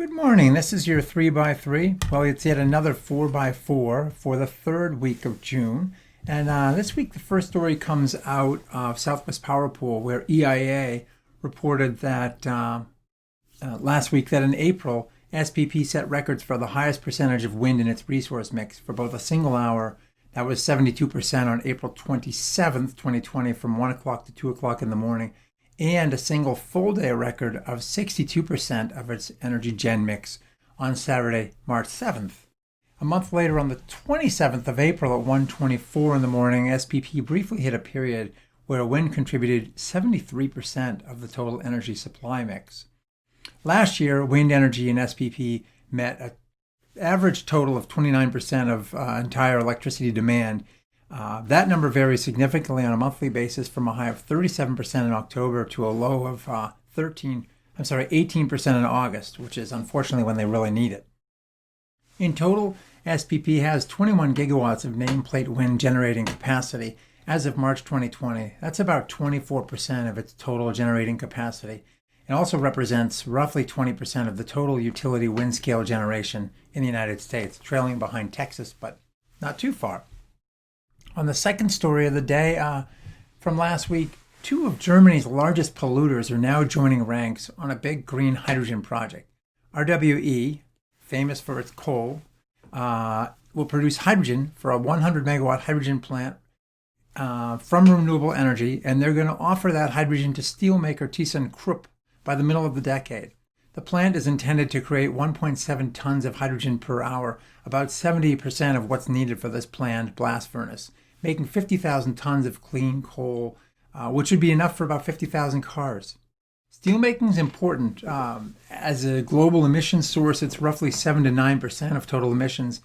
Good morning. This is your 3x3. Well, it's yet another 4x4 for the third week of June. And this week, the first story comes out of Southwest Power Pool, where EIA reported that last week that in April, SPP set records for the highest percentage of wind in its resource mix for both a single hour, that was 72% on April 27th, 2020, from 1 o'clock to 2 o'clock in the morning, and a single full day record of 62% of its energy gen mix on Saturday, March 7th. A month later, on the 27th of April at 1:24 in the morning, SPP briefly hit a period where wind contributed 73% of the total energy supply mix. Last year, wind energy in SPP met an average total of 29% of entire electricity demand. That number varies significantly on a monthly basis, from a high of 37% in October to a low of 18% in August, which is unfortunately when they really need it. In total, SPP has 21 gigawatts of nameplate wind generating capacity as of March 2020. That's about 24% of its total generating capacity. It also represents roughly 20% of the total utility wind scale generation in the United States, trailing behind Texas, but not too far. On the second story of the day from last week, two of Germany's largest polluters are now joining ranks on a big green hydrogen project. RWE, famous for its coal, will produce hydrogen for a 100 megawatt hydrogen plant from renewable energy, and they're going to offer that hydrogen to steelmaker ThyssenKrupp by the middle of the decade. The plant is intended to create 1.7 tons of hydrogen per hour, about 70% of what's needed for this planned blast furnace, making 50,000 tons of clean coal, which would be enough for about 50,000 cars. Steelmaking is important. As a global emissions source, it's roughly 7 to 9% of total emissions,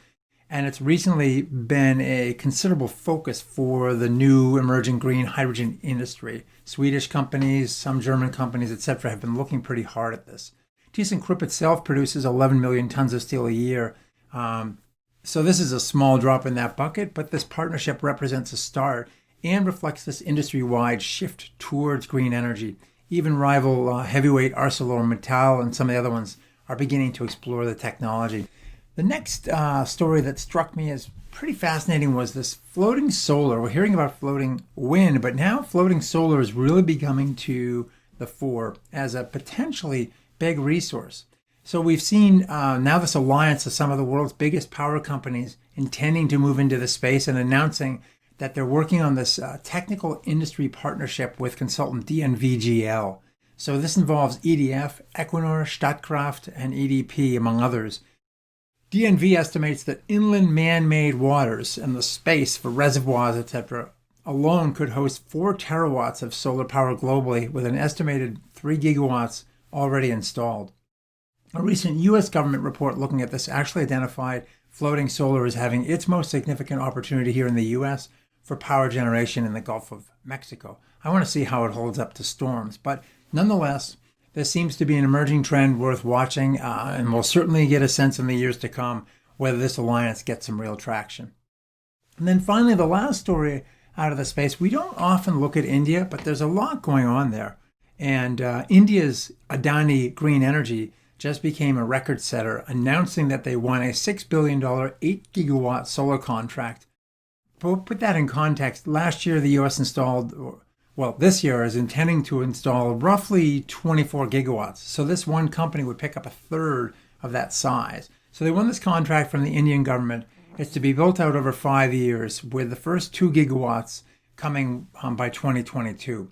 and it's recently been a considerable focus for the new emerging green hydrogen industry. Swedish companies, some German companies, etc., have been looking pretty hard at this. ThyssenKrupp itself produces 11 million tons of steel a year. So this is a small drop in that bucket, but this partnership represents a start and reflects this industry-wide shift towards green energy. Even rival heavyweight ArcelorMittal and some of the other ones are beginning to explore the technology. The next story that struck me as pretty fascinating was this floating solar. We're hearing about floating wind, but now floating solar is really becoming to the fore as a potentially big resource. So we've seen now this alliance of some of the world's biggest power companies intending to move into the space and announcing that they're working on this technical industry partnership with consultant DNV. So this involves EDF, Equinor, Statkraft and EDP, among others. DNV estimates that inland man-made waters and the space for reservoirs, etc., alone could host 4 terawatts of solar power globally, with an estimated 3 gigawatts already installed. A recent U.S. government report looking at this actually identified floating solar as having its most significant opportunity here in the U.S. for power generation in the Gulf of Mexico. I want to see how it holds up to storms, but nonetheless, this seems to be an emerging trend worth watching, and we'll certainly get a sense in the years to come whether this alliance gets some real traction. And then finally, the last story out of the space, we don't often look at India, but there's a lot going on there. And India's Adani Green Energy just became a record setter, announcing that they won a $6 billion, 8 gigawatt solar contract. Put that in context, last year the U.S. this year is intending to install roughly 24 gigawatts. So this one company would pick up a third of that size. So they won this contract from the Indian government. It's to be built out over 5 years, with the first 2 gigawatts coming by 2022.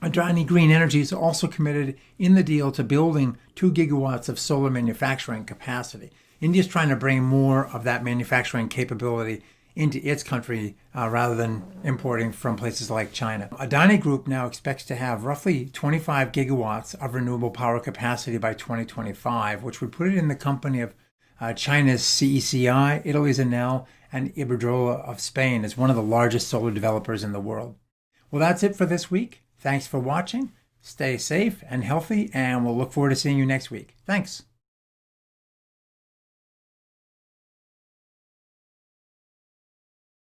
Adani Green Energy is also committed in the deal to building 2 gigawatts of solar manufacturing capacity. India is trying to bring more of that manufacturing capability into its country rather than importing from places like China. Adani Group now expects to have roughly 25 gigawatts of renewable power capacity by 2025, which would put it in the company of China's CECI, Italy's Enel, and Iberdrola of Spain as one of the largest solar developers in the world. Well, that's it for this week. Thanks for watching. Stay safe and healthy, and we'll look forward to seeing you next week. Thanks.